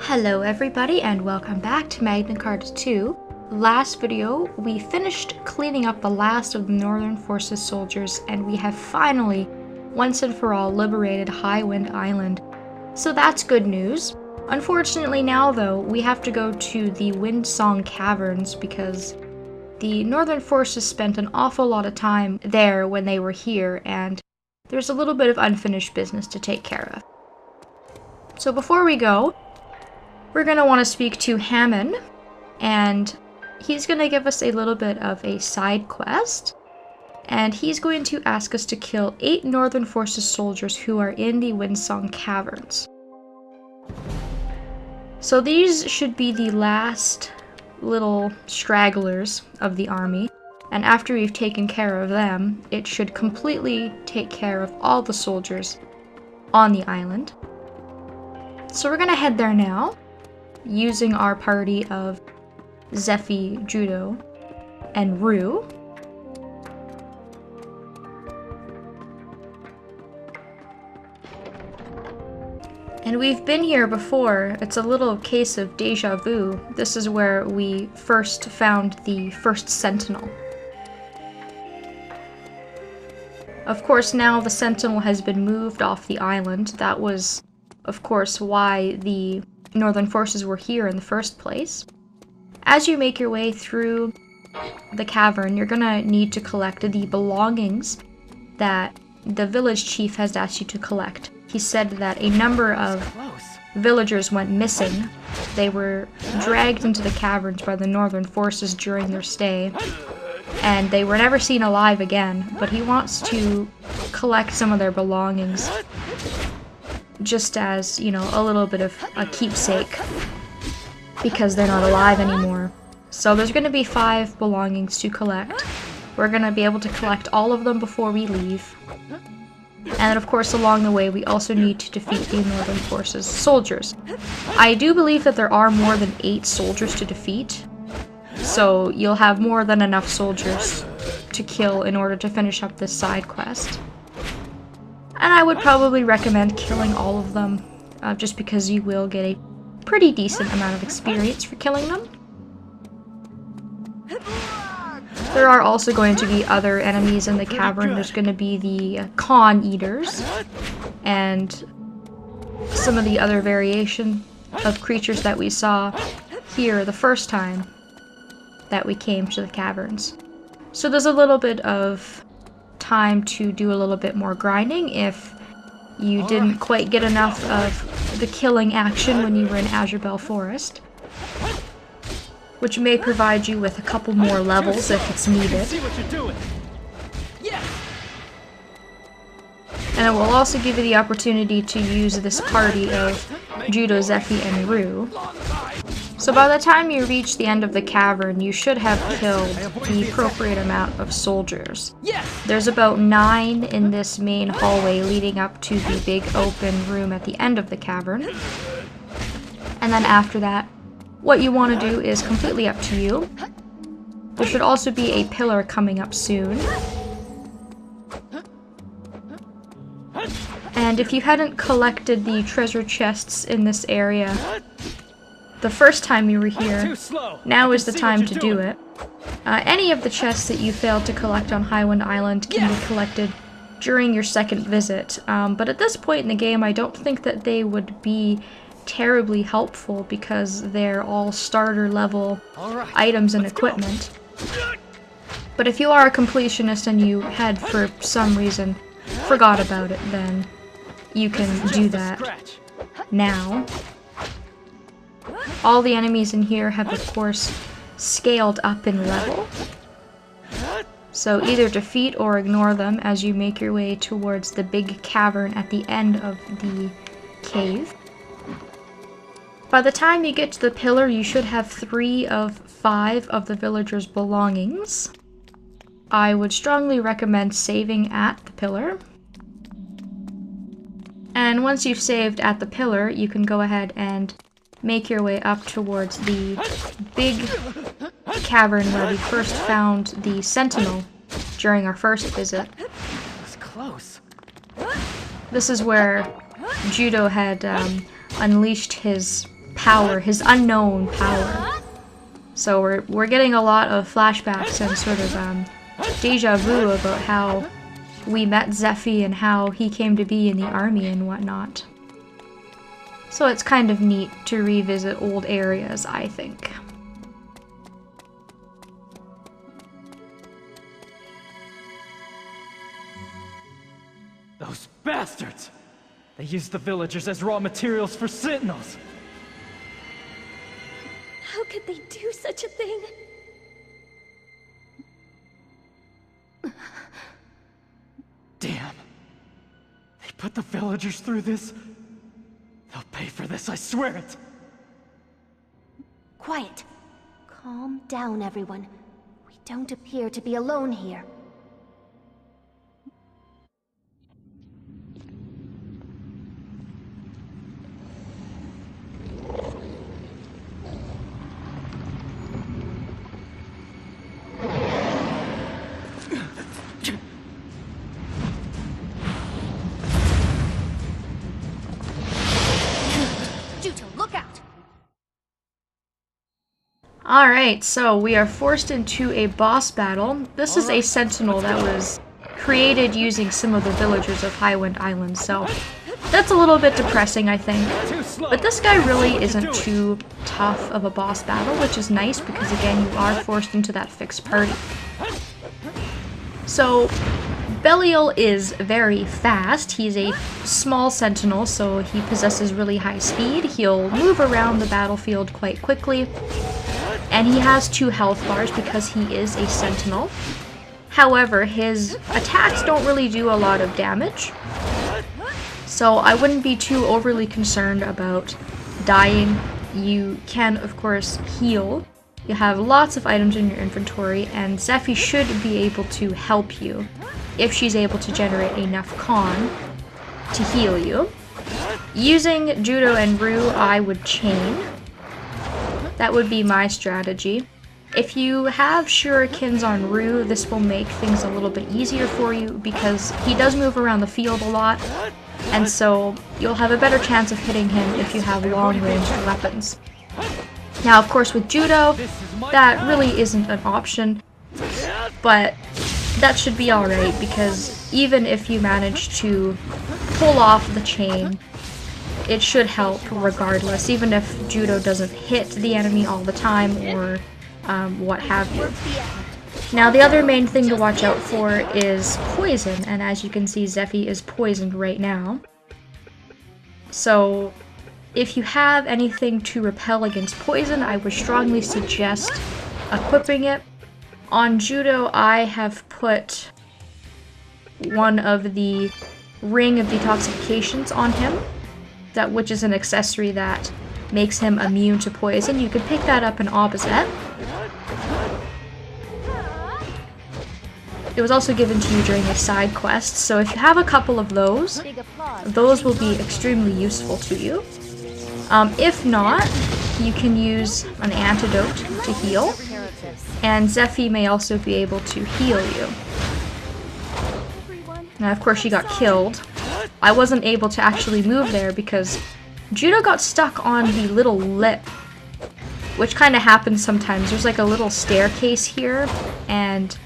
Hello everybody and welcome back to Magna Carta 2. Last video, we finished cleaning up the last of the Northern Forces soldiers and we have finally, once and for all, liberated Highwind Island. So that's good news. Unfortunately now though, we have to go to the Windsong Caverns because the Northern Forces spent an awful lot of time there when they were here and there's a little bit of unfinished business to take care of. So before we go, we're going to want to speak to Haman, and he's going to give us a little bit of a side quest, and he's going to ask us to kill 8 Northern Forces soldiers who are in the Windsong Caverns. So these should be the last little stragglers of the army, and after we've taken care of them, it should completely take care of all the soldiers on the island. So we're going to head there now, using our party of Zephie, Juto, and Rue. And we've been here before. It's a little case of deja vu. This is where we first found the first sentinel. Of course, now the sentinel has been moved off the island. That was, of course, why the Northern Forces were here in the first place. As you make your way through the cavern, you're gonna need to collect the belongings that the village chief has asked you to collect. He said that a number of villagers went missing. They were dragged into the caverns by the Northern Forces during their stay, and they were never seen alive again, but he wants to collect some of their belongings just as, you know, a little bit of a keepsake, because they're not alive anymore. So there's going to be 5 belongings to collect. We're going to be able to collect all of them before we leave. And of course, along the way, we also need to defeat the Northern Forces soldiers. I do believe that there are more than 8 soldiers to defeat, so you'll have more than enough soldiers to kill in order to finish up this side quest. And I would probably recommend killing all of them, just because you will get a pretty decent amount of experience for killing them. There are also going to be other enemies in the cavern. There's going to be the Con Eaters, and some of the other variation of creatures that we saw here the first time that we came to the caverns. So there's a little bit of time to do a little bit more grinding if you didn't quite get enough of the killing action when you were in Azurbel Forest, which may provide you with a couple more levels if it's needed. And it will also give you the opportunity to use this party of Juto, Zephie, and Rue. So by the time you reach the end of the cavern, you should have killed the appropriate amount of soldiers. There's about 9 in this main hallway leading up to the big open room at the end of the cavern. And then after that, what you want to do is completely up to you. There should also be a pillar coming up soon. And if you hadn't collected the treasure chests in this area the first time you were here, now is the time to do it. Any of the chests that you failed to collect on Highwind Island can be collected during your second visit, but at this point in the game I don't think that they would be terribly helpful because they're all starter level items and equipment. But if you are a completionist and you had for some reason forgot about it, then you can do that now. All the enemies in here have, of course, scaled up in level, so either defeat or ignore them as you make your way towards the big cavern at the end of the cave. By the time you get to the pillar, you should have 3 of 5 of the villagers' belongings. I would strongly recommend saving at the pillar. And once you've saved at the pillar, you can go ahead and make your way up towards the big cavern where we first found the sentinel during our first visit. This is where Juto had unleashed his power, his unknown power. So we're getting a lot of flashbacks and sort of deja vu about how we met Zephie and how he came to be in the army and whatnot. So it's kind of neat to revisit old areas, I think. Those bastards! They used the villagers as raw materials for sentinels! How could they do such a thing? Damn. They put the villagers through this? They'll pay for this, I swear it! Quiet. Calm down, everyone. We don't appear to be alone here. Alright, so we are forced into a boss battle. This is a sentinel that was created using some of the villagers of Highwind Island, so that's a little bit depressing, I think. But this guy really isn't too tough of a boss battle, which is nice because, again, you are forced into that fixed party. So, Belial is very fast. He's a small sentinel, so he possesses really high speed. He'll move around the battlefield quite quickly. And he has 2 health bars because he is a sentinel. However, his attacks don't really do a lot of damage. So I wouldn't be too overly concerned about dying. You can, of course, heal. You have lots of items in your inventory, and Zephie should be able to help you if she's able to generate enough con to heal you. Using Juto and Rue, I would chain. That would be my strategy. If you have shurikens on Rue, this will make things a little bit easier for you because he does move around the field a lot, and so you'll have a better chance of hitting him if you have long-range weapons. Now, of course, with Juto, that really isn't an option, but that should be alright because even if you manage to pull off the chain, it should help regardless, even if Juto doesn't hit the enemy all the time or what have you. Now, the other main thing to watch out for is poison, and as you can see, Zephie is poisoned right now. So, if you have anything to repel against poison, I would strongly suggest equipping it. On Juto, I have put one of the Ring of Detoxifications on him, which is an accessory that makes him immune to poison. You can pick that up in Opposite. It was also given to you during a side quest, so if you have a couple of those will be extremely useful to you. If not, you can use an antidote to heal, and Zephie may also be able to heal you. Now, of course, she got killed. I wasn't able to actually move there because Juto got stuck on the little lip, which kind of happens sometimes. There's like a little staircase here, and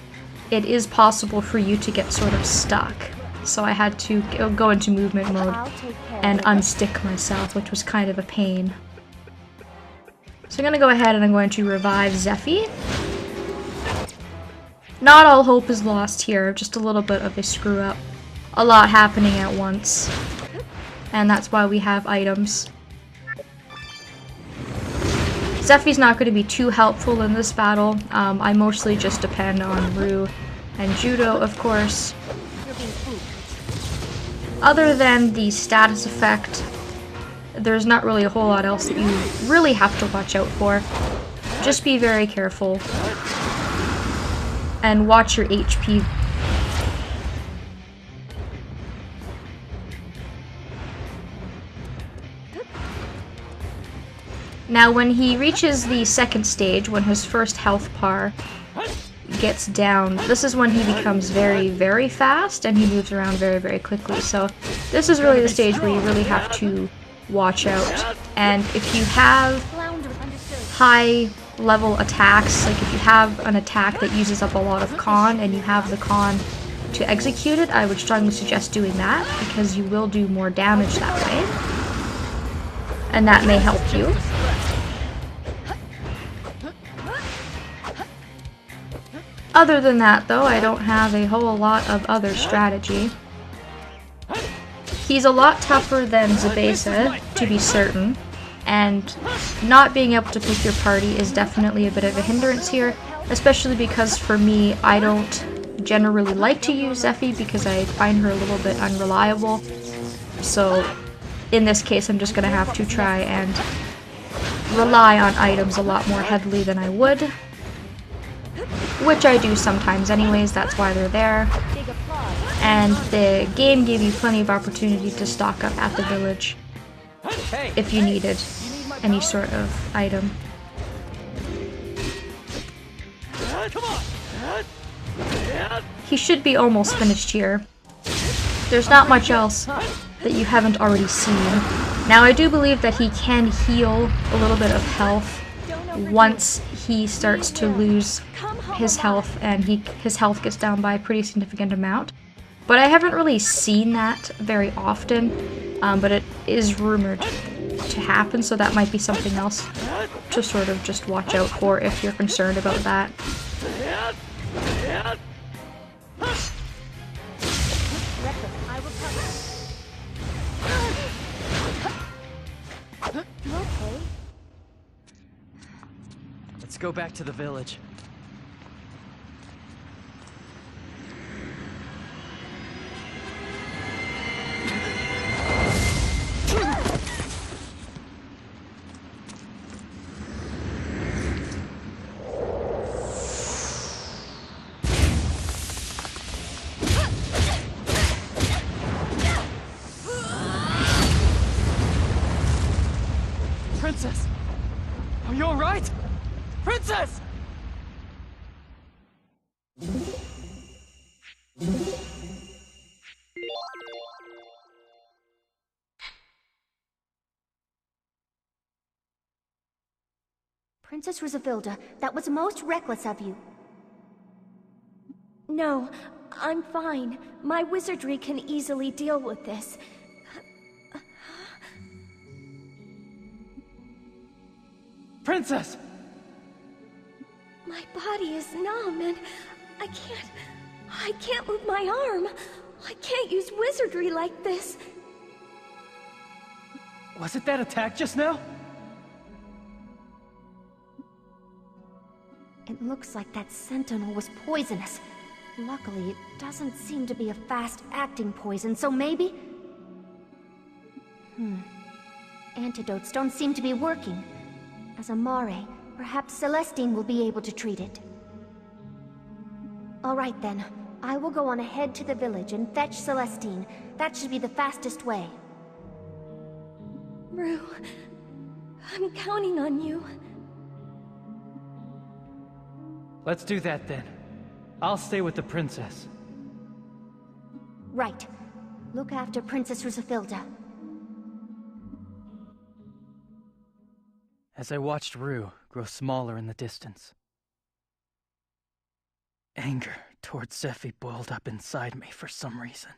it is possible for you to get sort of stuck. So I had to go into movement mode and unstick myself, which was kind of a pain. So I'm going to go ahead and I'm going to revive Zephie. Not all hope is lost here, just a little bit of a screw up. A lot happening at once. And that's why we have items. Zephie's not going to be too helpful in this battle. I mostly just depend on Rue and Juto, of course. Other than the status effect, there's not really a whole lot else that you really have to watch out for. Just be very careful. And watch your HP. Now, when he reaches the second stage, when his first health bar gets down, this is when he becomes very, very fast, and he moves around very, very quickly. So this is really the stage where you really have to watch out. And if you have high level attacks, like if you have an attack that uses up a lot of con and you have the con to execute it, I would strongly suggest doing that because you will do more damage that way. And that may help you. Other than that, though, I don't have a whole lot of other strategy. He's a lot tougher than Zephie, to be certain, and not being able to pick your party is definitely a bit of a hindrance here, especially because for me, I don't generally like to use Zephie because I find her a little bit unreliable. So in this case, I'm just going to have to try and rely on items a lot more heavily than I would, which I do sometimes anyways, that's why they're there. And the game gave you plenty of opportunity to stock up at the village if you needed any sort of item. He should be almost finished here. There's not much else that you haven't already seen. Now I do believe that he can heal a little bit of health once he starts to lose his health, and his health gets down by a pretty significant amount. But I haven't really seen that very often, but it is rumored to happen, so that might be something else to sort of just watch out for if you're concerned about that. Let's go back to the village. Princess! Are you alright? Princess! Princess Rosavilda, that was most reckless of you. No, I'm fine. My wizardry can easily deal with this. Princess! My body is numb and I can't move my arm. I can't use wizardry like this. Was it that attack just now? It looks like that sentinel was poisonous. Luckily, it doesn't seem to be a fast-acting poison, so maybe... Antidotes don't seem to be working. As a Mare, perhaps Celestine will be able to treat it. Alright then, I will go on ahead to the village and fetch Celestine. That should be the fastest way. Rue, I'm counting on you. Let's do that then. I'll stay with the princess. Right. Look after Princess Rosavilda. As I watched Rue grow smaller in the distance, anger towards Zephie boiled up inside me for some reason.